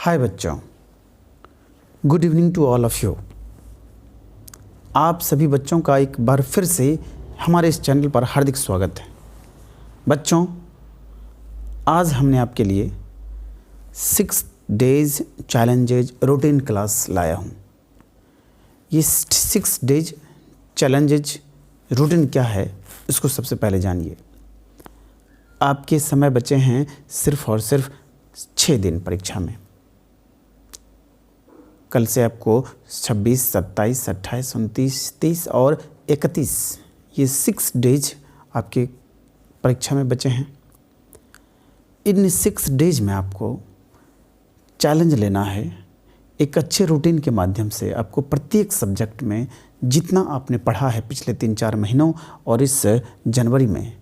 हाय बच्चों, good evening to all of you. आप सभी बच्चों का एक बार फिर से हमारे इस चैनल पर हार्दिक स्वागत है। बच्चों, आज हमने आपके लिए 6 डेज चैलेंजेज रूटीन क्लास लाया हूँ। ये 6 डेज चैलेंजेज रूटीन क्या है, इसको सबसे पहले जानिए। आपके समय बचे हैं सिर्फ और सिर्फ 6 दिन परीक्षा में। कल से आपको 26, 27, 28, 29, 30 और 31 ये 6 डेज आपके परीक्षा में बचे हैं। इन 6 डेज में आपको चैलेंज लेना है। एक अच्छे रूटीन के माध्यम से आपको प्रत्येक सब्जेक्ट में जितना आपने पढ़ा है पिछले 3-4 महीनों और इस जनवरी में,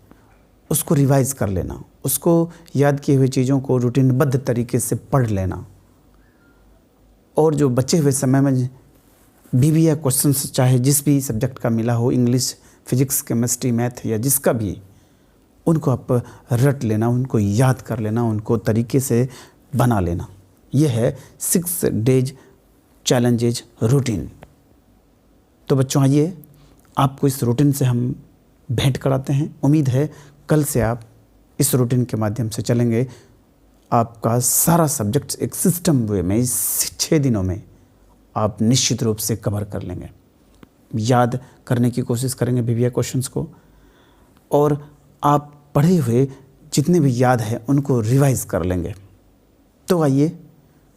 उसको रिवाइज़ कर लेना, उसको याद किए हुए चीज़ों को रूटीनबद्ध तरीके से पढ़ लेना। और जो बचे हुए समय में BBA क्वेश्चंस चाहे जिस भी सब्जेक्ट का मिला हो, इंग्लिश, फिजिक्स, केमिस्ट्री, मैथ या जिसका भी, उनको आप रट लेना, उनको याद कर लेना, उनको तरीके से बना लेना। यह है 6 डेज चैलेंजेज रूटीन। तो बच्चों, आइए आपको इस रूटीन से हम भेंट कराते हैं। उम्मीद है कल से आप इस रूटीन के माध्यम से चलेंगे। आपका सारा सब्जेक्ट एक सिस्टम वे में इस 6 दिनों में आप निश्चित रूप से कवर कर लेंगे। याद करने की कोशिश करेंगे BBA क्वेश्चंस को, और आप पढ़े हुए जितने भी याद है उनको रिवाइज कर लेंगे। तो आइए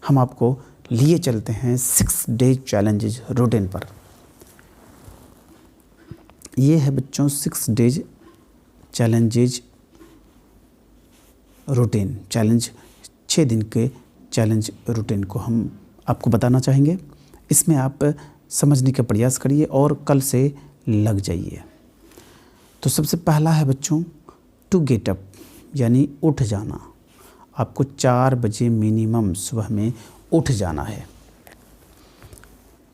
हम आपको लिए चलते हैं 6 डेज चैलेंजेज रूटीन पर। ये है बच्चों 6 डेज चैलेंजेज रूटीन। चैलेंज 6 दिन के चैलेंज रूटीन को हम आपको बताना चाहेंगे। इसमें आप समझने का प्रयास करिए और कल से लग जाइए। तो सबसे पहला है बच्चों टू गेट अप, यानी उठ जाना। आपको 4 बजे मिनिमम सुबह में उठ जाना है।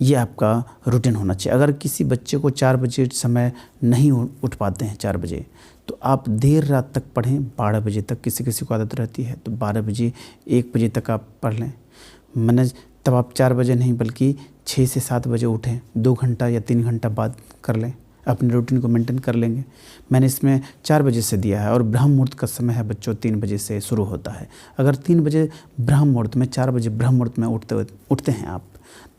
ये आपका रूटीन होना चाहिए। अगर किसी बच्चे को 4 बजे समय नहीं उठ पाते हैं 4 बजे, तो आप देर रात तक पढ़ें, 12 बजे तक। किसी किसी को आदत रहती है तो 12 बजे 1 बजे तक आप पढ़ लें। मैंने तब आप 4 बजे नहीं बल्कि 6 से 7 बजे उठें, 2 घंटा या 3 घंटा बाद कर लें, अपने रूटीन को मेंटेन कर लेंगे। मैंने इसमें 4 बजे से दिया है और ब्रह्म मुहूर्त का समय है बच्चों 3 बजे से शुरू होता है। अगर 3 बजे ब्रह्म मुहूर्त में, 4 बजे ब्रह्म मुहूर्त में उठते हैं आप,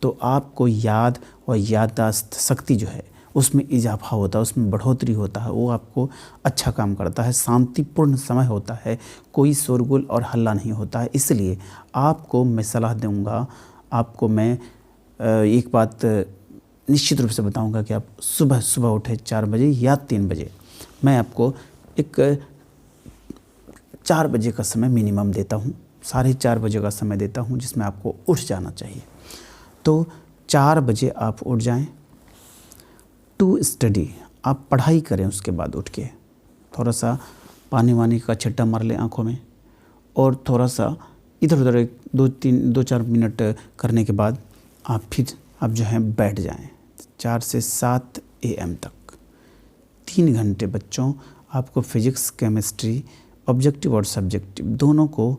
तो आपको याद और याददाश्त शक्ति जो है उसमें इजाफा होता है, उसमें बढ़ोतरी होता है। वो आपको अच्छा काम करता है। शांतिपूर्ण समय होता है, कोई शोरगुल और हल्ला नहीं होता है। इसलिए आपको मैं सलाह दूंगा, आपको मैं एक बात निश्चित रूप से बताऊंगा कि आप सुबह सुबह उठे 4 बजे या 3 बजे। मैं आपको एक 4 बजे का समय मिनिमम देता हूँ, 4:30 बजे का समय देता हूँ जिसमें आपको उठ जाना चाहिए। तो 4 बजे आप उठ जाएं। टू स्टडी, आप पढ़ाई करें। उसके बाद उठ के थोड़ा सा पानी वानी का छिट्टा मार लें आँखों में, और थोड़ा सा इधर उधर 2-4 मिनट करने के बाद आप जो है बैठ जाएं। 4 से 7 AM तक 3 घंटे बच्चों आपको फिजिक्स, केमिस्ट्री, ऑब्जेक्टिव और सब्जेक्टिव दोनों को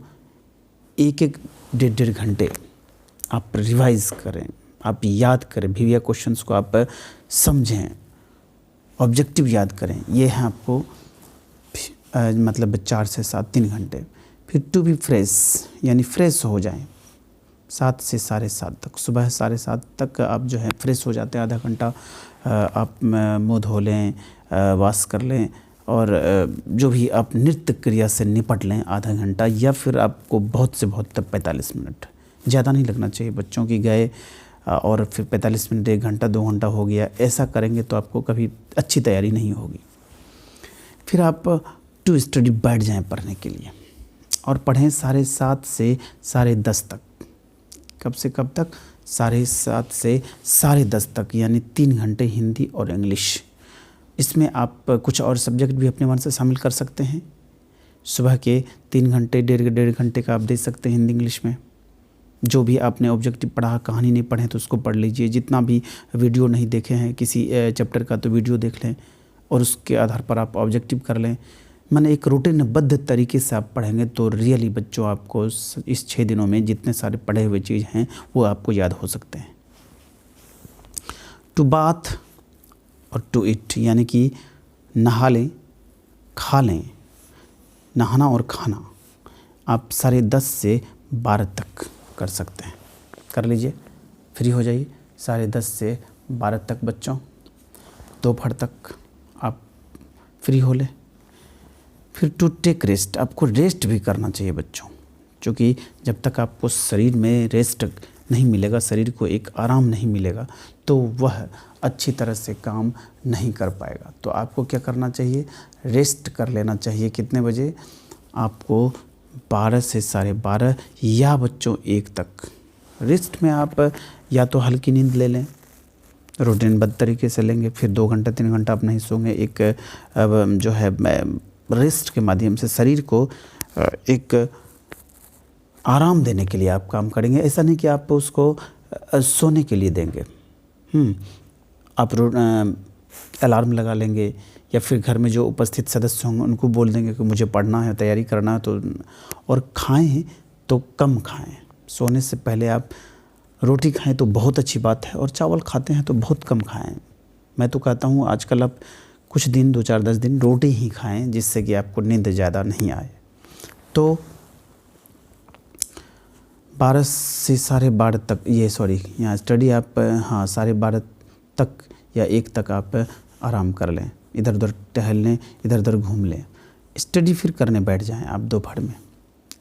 1-1, 1.5 घंटे आप रिवाइज़ करें, आप याद करें। BBA क्वेश्चंस को आप समझें, ऑब्जेक्टिव याद करें। ये है आपको मतलब 4 से 7 3 घंटे। फिर टू बी फ्रेश, यानी फ्रेश हो जाएं 7 से 7:30 तक। सुबह 7:30 तक आप जो है फ्रेश हो जाते हैं। आधा घंटा आप मुँह धो लें, वॉश कर लें, और जो भी आप नृत्य क्रिया से निपट लें आधा घंटा, या फिर आपको बहुत से बहुत 45 मिनट, ज़्यादा नहीं लगना चाहिए बच्चों की गए और फिर 45 मिनट, 1 घंटा, 2 घंटा हो गया। ऐसा करेंगे तो आपको कभी अच्छी तैयारी नहीं होगी। फिर आप टू स्टडी बैठ जाएं पढ़ने के लिए, और पढ़ें 7:30 से 10:30 तक। कब से कब तक? 7:30 से 10:30 तक, यानी 3 घंटे हिंदी और इंग्लिश। इसमें आप कुछ और सब्जेक्ट भी अपने मन से शामिल कर सकते हैं। सुबह के 3 घंटे, 1.5 घंटे का आप दे सकते हैं हिंदी इंग्लिश में। जो भी आपने ऑब्जेक्टिव पढ़ा, कहानी नहीं पढ़े तो उसको पढ़ लीजिए। जितना भी वीडियो नहीं देखे हैं किसी चैप्टर का, तो वीडियो देख लें और उसके आधार पर आप ऑब्जेक्टिव कर लें। मैंने एक रूटीनबद्ध तरीके से आप पढ़ेंगे तो रियली बच्चों आपको इस 6 दिनों में जितने सारे पढ़े हुए चीज़ हैं वो आपको याद हो सकते हैं। टू बाथ और टू इट, यानी कि नहा लें, खा लें। नहाना और खाना आप 10:30 से 12 तक कर सकते हैं, कर लीजिए, फ्री हो जाइए 10:30 से 12 तक बच्चों। दोपहर तक आप फ्री हो लें। फिर टू टेक रेस्ट, आपको रेस्ट भी करना चाहिए बच्चों, क्योंकि जब तक आपको शरीर में रेस्ट नहीं मिलेगा, शरीर को एक आराम नहीं मिलेगा, तो वह अच्छी तरह से काम नहीं कर पाएगा। तो आपको क्या करना चाहिए, रेस्ट कर लेना चाहिए। कितने बजे, आपको 12 से 12:30 या बच्चों 1 तक। रेस्ट में आप या तो हल्की नींद ले लें, रूटीनबद्ध तरीके से लेंगे, फिर 2 घंटा 3 घंटा आप नहीं सोएंगे। एक जो है रेस्ट के माध्यम से शरीर को एक आराम देने के लिए आप काम करेंगे। ऐसा नहीं कि आप उसको सोने के लिए देंगे। आप अलार्म लगा लेंगे या फिर घर में जो उपस्थित सदस्य होंगे उनको बोल देंगे कि मुझे पढ़ना है, तैयारी करना है। तो और खाएं तो कम खाएं। सोने से पहले आप रोटी खाएं तो बहुत अच्छी बात है, और चावल खाते हैं तो बहुत कम खाएं। मैं तो कहता हूँ आजकल आप कुछ दिन 2 4 10 दिन रोटी ही खाएं, जिससे कि आपको नींद ज़्यादा नहीं आए। तो 12 से 12:30 तक यहाँ स्टडी आप 12:30 तक या 1 तक आप आराम कर लें, इधर उधर टहल लें, इधर उधर घूम लें। स्टडी फिर करने बैठ जाएं आप दोपहर में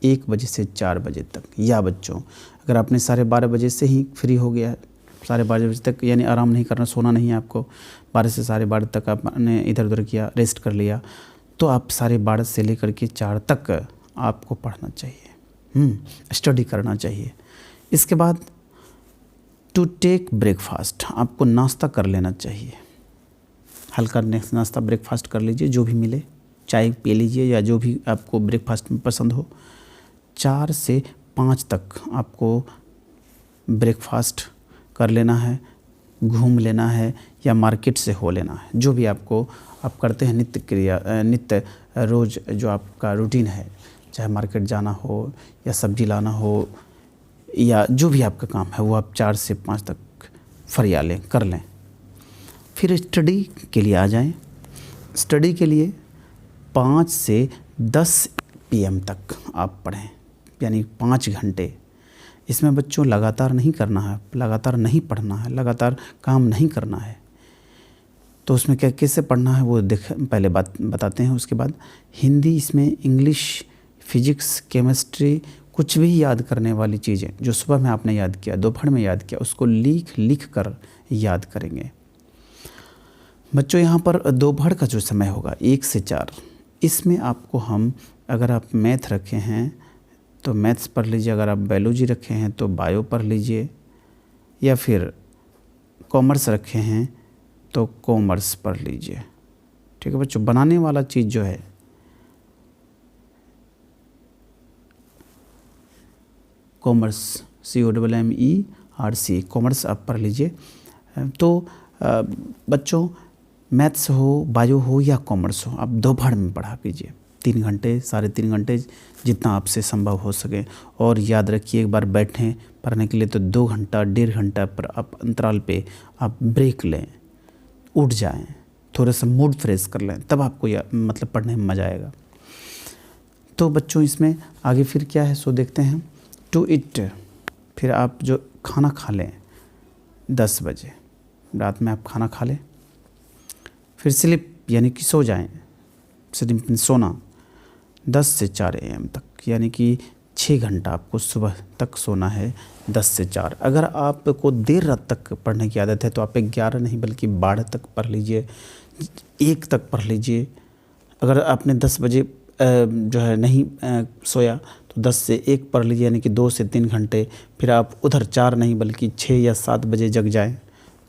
1 बजे से 4 बजे तक। या बच्चों अगर आपने 12:30 बजे से ही फ्री हो गया है, 12:30 बजे तक यानी आराम नहीं करना, सोना नहीं है आपको, 12 से 12:30 तक आपने इधर उधर किया, रेस्ट कर लिया, तो आप 12:30 से लेकर के 4 तक आपको पढ़ना चाहिए, स्टडी करना चाहिए। इसके बाद टू टेक ब्रेकफास्ट, आपको नाश्ता कर लेना चाहिए। हल्का नाश्ता ब्रेकफास्ट कर लीजिए, जो भी मिले, चाय पी लीजिए या जो भी आपको ब्रेकफास्ट में पसंद हो। 4 से 5 तक आपको ब्रेकफास्ट कर लेना है, घूम लेना है या मार्केट से हो लेना है, जो भी आपको आप करते हैं नित्य रोज़ जो आपका रूटीन है, चाहे मार्केट जाना हो या सब्जी लाना हो या जो भी आपका काम है, वो आप 4 से 5 तक फरिया लें, कर लें। फिर स्टडी के लिए आ जाएं। स्टडी के लिए 5 से 10 PM तक आप पढ़ें, यानी 5 घंटे। इसमें बच्चों लगातार नहीं करना है, लगातार नहीं पढ़ना है, लगातार काम नहीं करना है। तो उसमें क्या कैसे पढ़ना है वो पहले बात बताते हैं। उसके बाद हिंदी, इसमें इंग्लिश, फिजिक्स, केमिस्ट्री, कुछ भी याद करने वाली चीज़ें जो सुबह में आपने याद किया, दोपहर में याद किया, उसको लिख कर याद करेंगे। बच्चों यहाँ पर दोपहर का जो समय होगा 1 से 4, इसमें आपको हम, अगर आप मैथ रखे हैं तो मैथ्स पढ़ लीजिए, अगर आप बायोलॉजी रखे हैं तो बायो पढ़ लीजिए, या फिर कॉमर्स रखे हैं तो कॉमर्स पढ़ लीजिए। ठीक है बच्चों, बनाने वाला चीज़ जो है कॉमर्स, COMMERC, कॉमर्स आप पढ़ लीजिए। तो बच्चों मैथ्स हो, बायो हो या कॉमर्स हो, आप दोपहर में पढ़ा कीजिए, 3 घंटे 3.5 घंटे जितना आपसे संभव हो सके। और याद रखिए, एक बार बैठें पढ़ने के लिए तो 2 घंटा 1.5 घंटा पर आप अंतराल पे आप ब्रेक लें, उठ जाएं, थोड़ा सा मूड फ्रेश कर लें, तब आपको मतलब पढ़ने में मज़ा आएगा। तो बच्चों इसमें आगे फिर क्या है सो देखते हैं। टू इट, फिर आप जो खाना खा लें 10 बजे, रात में आप खाना खा लें। फिर स्लिप यानी कि सो जाएं, सोना 10 से 4 AM तक, यानी कि 6 घंटा आपको सुबह तक सोना है, 10 से 4। अगर आपको देर रात तक पढ़ने की आदत है तो आप 11 नहीं बल्कि 12 तक पढ़ लीजिए, 1 तक पढ़ लीजिए। अगर आपने 10 बजे जो है नहीं सोया तो 10 से 1 पढ़ लीजिए, यानी कि 2 से 3 घंटे। फिर आप उधर 4 नहीं बल्कि 6 या 7 बजे जग जाएं।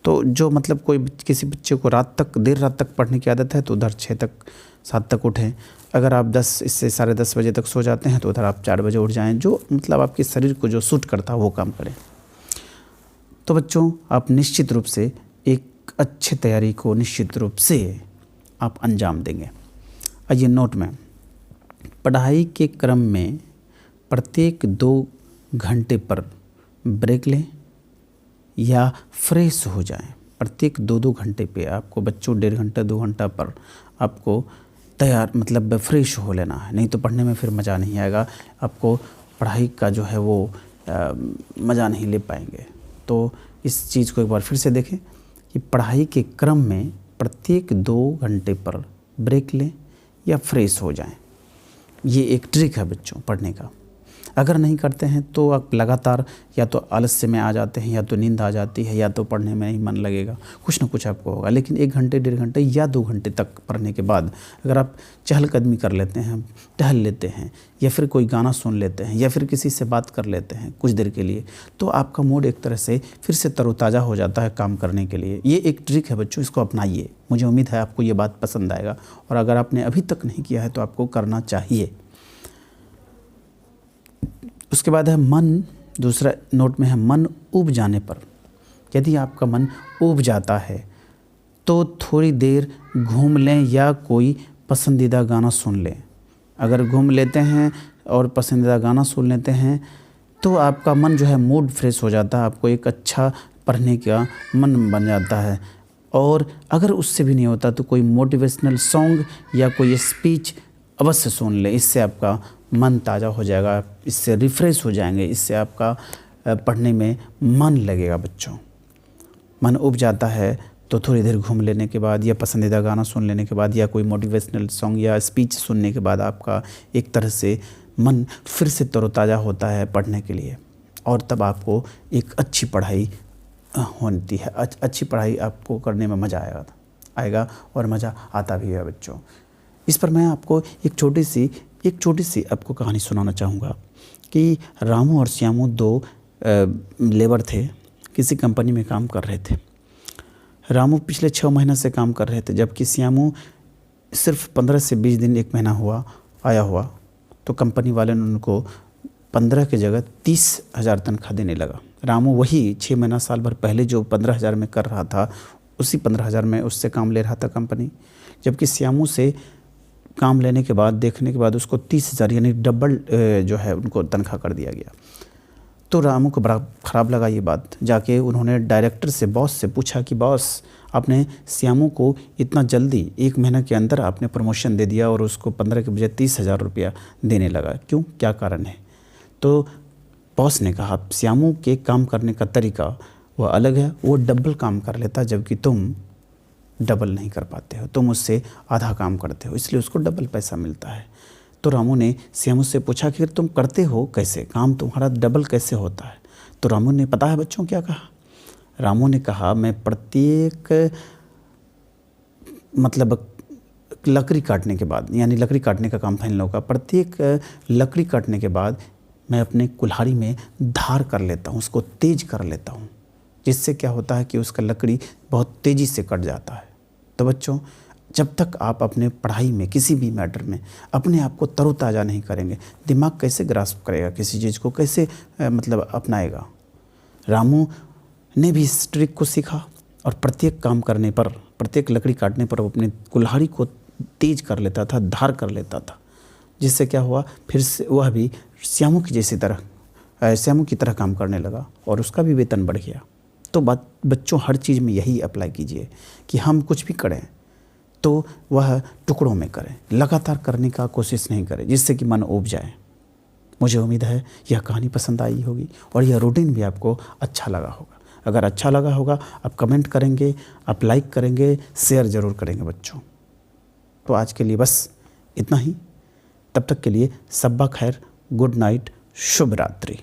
तो जो मतलब कोई किसी बच्चे को देर रात तक पढ़ने की आदत है तो उधर 6 तक 7 तक उठें। अगर आप 10 से 10:30 बजे तक सो जाते हैं तो उधर आप 4 बजे उठ जाएं। जो मतलब आपके शरीर को जो सूट करता है वो काम करें। तो बच्चों आप निश्चित रूप से एक अच्छी तैयारी को निश्चित रूप से आप अंजाम देंगे। आइए नोट में पढ़ाई के क्रम में प्रत्येक 2 घंटे पर ब्रेक लें या फ्रेश हो जाएं। प्रत्येक 2-2 घंटे पे आपको बच्चों 1.5 घंटा 2 घंटा पर आपको तैयार मतलब फ्रेश हो लेना है, नहीं तो पढ़ने में फिर मज़ा नहीं आएगा, आपको पढ़ाई का जो है वो मज़ा नहीं ले पाएंगे। तो इस चीज़ को एक बार फिर से देखें कि पढ़ाई के क्रम में प्रत्येक 2 घंटे पर ब्रेक लें या फ्रेश हो जाएं। ये एक ट्रिक है बच्चों पढ़ने का। अगर नहीं करते हैं तो आप लगातार या तो आलस्य में आ जाते हैं, या तो नींद आ जाती है, या तो पढ़ने में नहीं मन लगेगा, कुछ ना कुछ आपको होगा। लेकिन 1 घंटे 1.5 घंटे या 2 घंटे तक पढ़ने के बाद अगर आप चहलकदमी कर लेते हैं, टहल लेते हैं, या फिर कोई गाना सुन लेते हैं, या फिर किसी से बात कर लेते हैं कुछ देर के लिए, तो आपका मूड एक तरह से फिर से तरोताज़ा हो जाता है काम करने के लिए। ये एक ट्रिक है बच्चों, इसको अपनाइए। मुझे उम्मीद है आपको ये बात पसंद आएगा, और अगर आपने अभी तक नहीं किया है तो आपको करना चाहिए। उसके बाद है मन, दूसरा नोट में है मन ऊब जाने पर। यदि आपका मन ऊब जाता है तो थोड़ी देर घूम लें या कोई पसंदीदा गाना सुन लें। अगर घूम लेते हैं और पसंदीदा गाना सुन लेते हैं तो आपका मन जो है मूड फ्रेश हो जाता है, आपको एक अच्छा पढ़ने का मन बन जाता है। और अगर उससे भी नहीं होता तो कोई मोटिवेशनल सॉन्ग या कोई स्पीच अवश्य सुन लें, इससे आपका मन ताज़ा हो जाएगा, इससे रिफ़्रेश हो जाएंगे, इससे आपका पढ़ने में मन लगेगा बच्चों। मन उब जाता है तो थोड़ी देर घूम लेने के बाद या पसंदीदा गाना सुन लेने के बाद या कोई मोटिवेशनल सॉन्ग या स्पीच सुनने के बाद आपका एक तरह से मन फिर से तरोताज़ा होता है पढ़ने के लिए, और तब आपको एक अच्छी पढ़ाई होती है। अच्छी पढ़ाई आपको करने में मज़ा आएगा और मज़ा आता भी है बच्चों। इस पर मैं आपको एक छोटी सी आपको कहानी सुनाना चाहूँगा कि रामू और श्यामू 2 लेबर थे, किसी कंपनी में काम कर रहे थे। रामू पिछले 6 महीने से काम कर रहे थे, जबकि श्यामू सिर्फ 15 से 20 दिन 1 महीना आया हुआ। तो कंपनी वाले ने उनको 15 की जगह 30,000 तनख्वाह देने लगा। रामू वही 6 महीना साल भर पहले जो 15,000 में कर रहा था, उसी 15,000 में उससे काम ले रहा था कंपनी। जबकि श्यामू से काम लेने के बाद देखने के बाद उसको 30,000 यानी डबल जो है उनको तनख्वाह कर दिया गया। तो रामू को बड़ा ख़राब लगा ये बात। जाके उन्होंने डायरेक्टर से, बॉस से पूछा कि बॉस, आपने श्यामू को इतना जल्दी 1 महीना के अंदर आपने प्रमोशन दे दिया और उसको 15 के बजाय 30,000 रुपया देने लगा, क्यों, क्या कारण है? तो बॉस ने कहा, श्यामू के काम करने का तरीका वो अलग है, वो डबल काम कर लेता, जबकि तुम डबल नहीं कर पाते हो, तुम उससे आधा काम करते हो, इसलिए उसको डबल पैसा मिलता है। तो रामू ने श्यामू से पूछा कि तुम करते हो कैसे, काम तुम्हारा डबल कैसे होता है? तो रामू ने, पता है बच्चों क्या कहा? रामू ने कहा, मैं प्रत्येक मतलब लकड़ी काटने के बाद, यानी लकड़ी काटने का काम था इन लोगों का, प्रत्येक लकड़ी काटने के बाद मैं अपने कुल्हाड़ी में धार कर लेता हूँ, उसको तेज कर लेता हूँ, जिससे क्या होता है कि उसका लकड़ी बहुत तेज़ी से कट जाता है। तो बच्चों, जब तक आप अपने पढ़ाई में किसी भी मैटर में अपने आप को तरोताज़ा नहीं करेंगे, दिमाग कैसे ग्रास्प करेगा किसी चीज़ को, कैसे मतलब अपनाएगा? रामू ने भी इस ट्रिक को सीखा और प्रत्येक काम करने पर, प्रत्येक लकड़ी काटने पर अपनी कुल्हाड़ी को तेज कर लेता था, धार कर लेता था, जिससे क्या हुआ, फिर से वह भी श्यामू की तरह काम करने लगा और उसका भी वेतन बढ़ गया। तो बच्चों, हर चीज़ में यही अप्लाई कीजिए कि हम कुछ भी करें तो वह टुकड़ों में करें, लगातार करने का कोशिश नहीं करें, जिससे कि मन ऊब जाए। मुझे उम्मीद है यह कहानी पसंद आई होगी और यह रूटीन भी आपको अच्छा लगा होगा। अगर अच्छा लगा होगा आप कमेंट करेंगे, आप लाइक करेंगे, शेयर ज़रूर करेंगे बच्चों। तो आज के लिए बस इतना ही। तब तक के लिए सब्बा खैर, गुड नाइट, शुभ रात्रि।